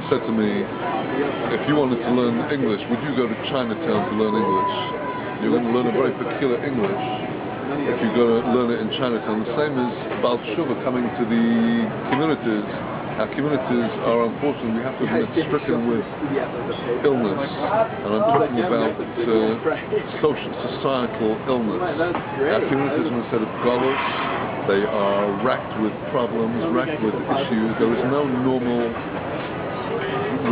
said to me, if you wanted to learn English, would you go to Chinatown to learn English? You're going to learn a very peculiar English if you go to learn it in Chinatown. The same as Baal Tshuva coming to the communities. Our communities are, unfortunately, we have to admit, stricken with illness. And I'm talking about social, societal illness. Our communities, instead of galus, they are racked with problems, racked with issues. There is no normal,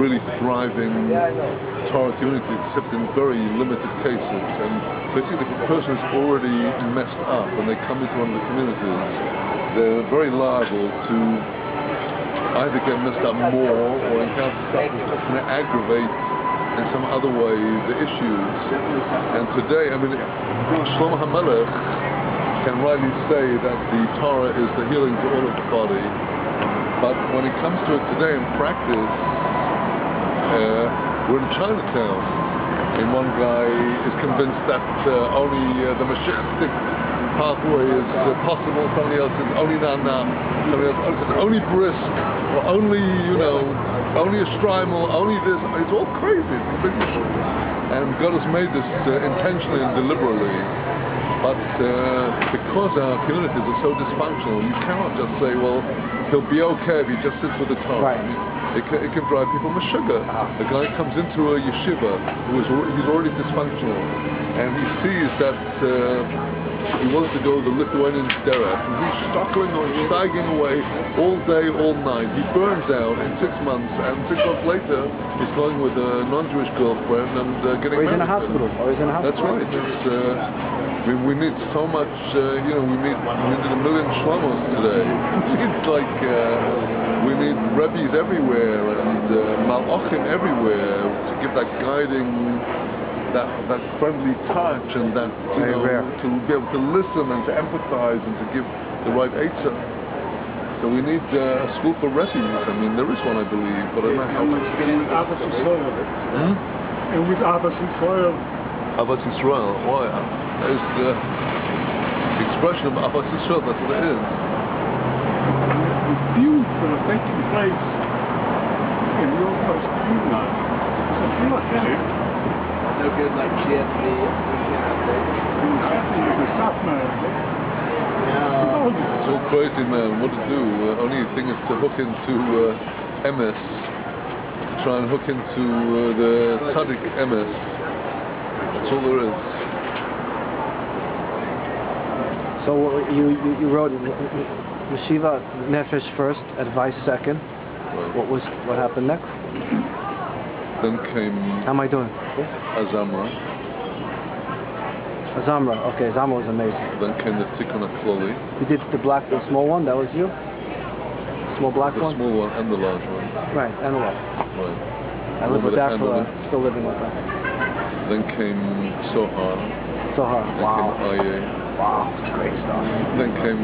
really thriving Torah community except in very limited cases. And particularly if a person is already messed up and they come into one of the communities, they're very liable to either get messed up more or encounter stuff that's going to aggravate in some other way the issues. And today, I mean, Shlomo HaMelech can rightly say that the Torah is the healing to all of the body, but when it comes to it today in practice, we're in Chinatown, and one guy is convinced that only the Mashiachstic pathway is possible, somebody else is only Nana, somebody else is only brisk, or only, you know, only a strimal, only this. It's all crazy. And God has made this intentionally and deliberately. But because our communities are so dysfunctional, you cannot just say, well, he'll be okay if he just sits with the Torah. Right. It can drive people mashugga. A guy comes into a yeshiva he's already dysfunctional, and he sees that he wants to go to the Lithuanian derech, and he's stuckling or stagging away all day, all night. He burns out in 6 months, and 6 months later, he's going with a non-Jewish girlfriend and getting married. Or he's in a hospital. That's right. We need so much, we need a million shlomos today. It's like we need rabbis everywhere and malachim everywhere to give that guiding, that friendly touch, and that to be able to listen and to empathize and to give the right eitzah. So we need a school for rabbis. I mean, there is one, I believe, but I don't know how much. And with Abbas Yisrael. Abbas Yisrael, why? There's the expression of Abbas Yisrael, that's what it is. The views that are taking place in your first view now is a philosophy. No good like GSV. It's all crazy, man. What to do? Only thing is to hook into MS. Try and hook into the tzaddik MS. That's all there is. So you wrote Yeshiva Nefesh first, advice second. Right. What happened next? Then came. How am I doing? Azamra. Okay, Azamra was amazing. Then came the Tikkun HaKloli. You did the small one, that was you? Small black one? The small one and the large one. Right, and the large. Right. I lived with that still living with that. Then came Sohar. Wow. Then came Aye. Wow, great stuff. Then came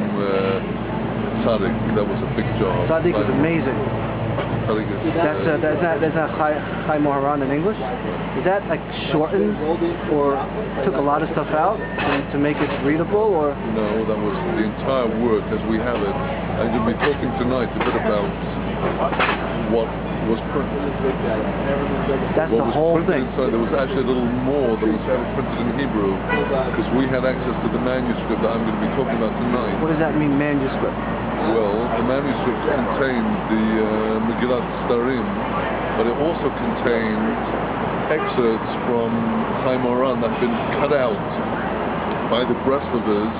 Tzaddik. That was a big job. Tzaddik was amazing. That's a Chai Moharan in English. Is that like shortened or took a lot of stuff out to make it readable, or? No, that was the entire work as we have it. And you'll be talking tonight a bit about what was printed. That's the whole thing. Inside. There was actually a little more that was printed in Hebrew because we had access to the manuscript that I'm going to be talking about tonight. What does that mean, manuscript? Well, the manuscript contained the Megillat Starim, but it also contained excerpts from Chaim Moran that had been cut out by the Breslovers,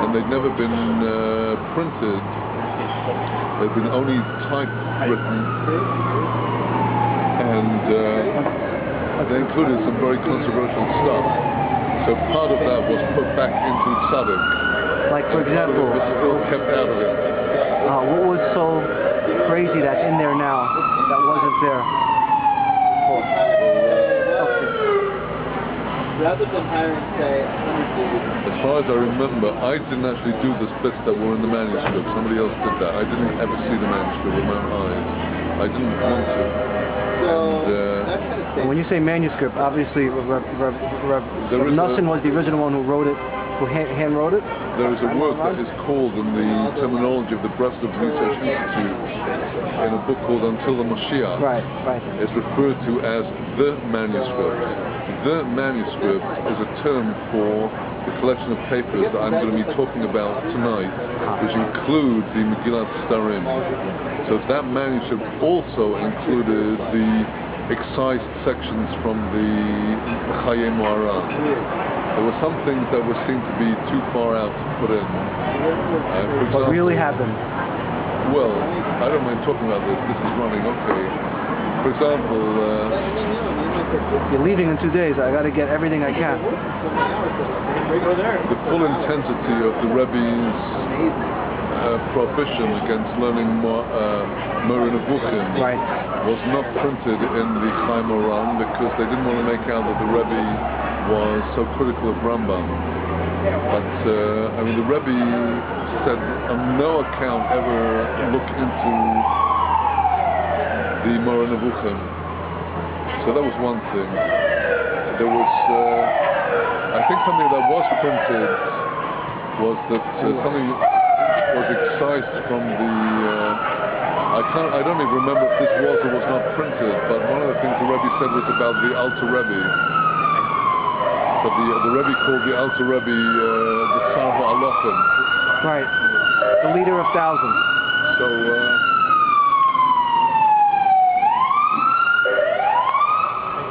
and they'd never been printed. They'd been only typewritten, and they included some very controversial stuff. So part of that was put back into Tzaddik. Like, for example, it was still kept out of it. What was so crazy that's in there now that wasn't there before? Rather than hiring, say, as far as I remember, I didn't actually do the bits that were in the manuscript. Somebody else did that. I didn't ever see the manuscript with my own eyes. I didn't want to. And when you say manuscript, obviously Rav Nassim was the original one who wrote it who hand wrote it? There is a work that is called, in the terminology of the Breslov Research Institute, in a book called Until the Mashiach. Right. It's referred to as the manuscript. The manuscript is a term for the collection of papers that I'm going to be talking about tonight, which include the Megillat Starim. So that manuscript also included the excised sections from the Chayei Moharan. There were some things that were seen to be too far out to put in. For example, What really happened? Well, I don't mind talking about this. This is running okay. For example, you're leaving in 2 days. I got to get everything I can. The full intensity of the Rebbe's prohibition against learning Moreh Nevuchim was not printed in the Chayei Moharan because they didn't want to make out that the Rebbe was so critical of Rambam. But I mean, the Rebbe said on no account ever look into the Moreh Nevuchim. So that was one thing. There was, I think something that was printed was that something was excised from the, I don't even remember if this was or was not printed, but one of the things the Rebbe said was about the Alter Rebbe. But the Rebbe called the Alter Rebbe the Sar HaAlofim. Right, the leader of thousands. So,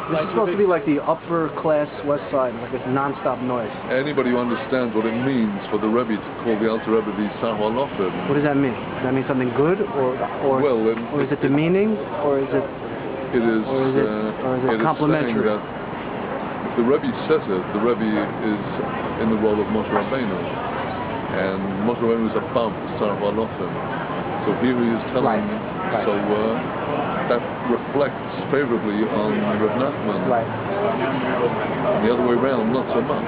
this is supposed to be like the upper class west side, like this non-stop noise. anybody who understands what it means for the Rebbe to call the Alter Rebbe the Sar HaAlofim. What does that mean? Does that mean something good, or is it demeaning, or is it? It is. Or is it complimentary? That if the Rebbe says it, the Rebbe is in the role of Moshe Rabbeinu, and Moshe Rabbeinu is above the Sar HaAlofim. So here he is telling. Right. So that reflects favorably on Reb Nachman. Right. And the other way around, not so much.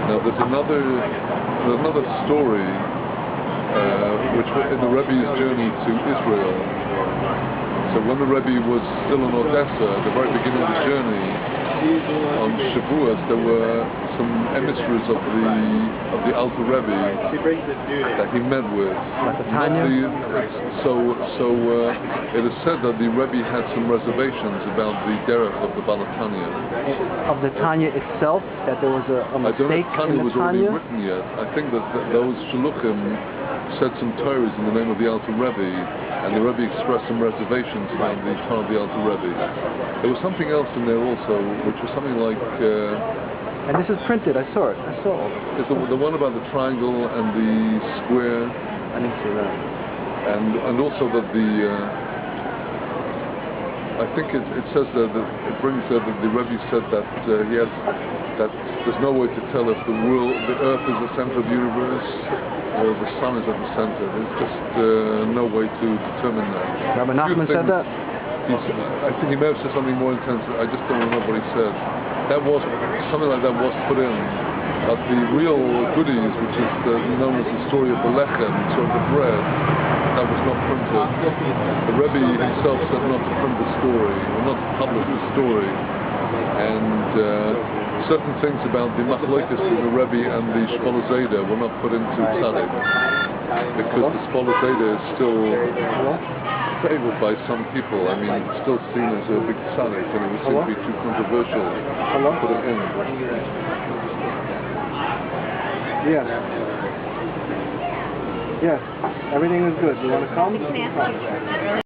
Now there's another story which in the Rebbe's journey to Israel. So when the Rebbe was still in Odessa, at the very beginning of the journey, on Shavuos, there were some emissaries of the Alter Rebbe that he met with. Like the Tanya? It is said that the Rebbe had some reservations about the derech of the Balatanya. Of the Tanya itself, that there was a mistake I don't know if Tanya in the was already Tanya? written yet. I think that those Shluchim said some Torahs in the name of the Alter Rebbe, and the Rebbe expressed some reservations about the Torah of the Alter Rebbe. There was something else in there also, which was something like... and this is printed, I saw it. It's the one about the triangle and the square. I didn't see that. And also that I think it says that it brings that the Rebbe said that that there's no way to tell if the Earth is the center of the universe or the sun is at the center. There's just no way to determine that. Rabbi Nachman said that? I think he may have said something more intense. I just don't remember what he said. That was something like that was put in. But the real goodies, which is known as the story of the lechem, so the bread, that was not printed. The Rebbe himself said not to print the story, or not to publish the story. And certain things about the machlokes between the Rebbe and the Shpola Zayda were not put into Tzaddik, because the Shpola Zayda is still favored by some people. I mean, it's still seen as a big tzaddik, and it would seem to be too controversial to put it in. Yes. Yes. Everything is good. You want to come?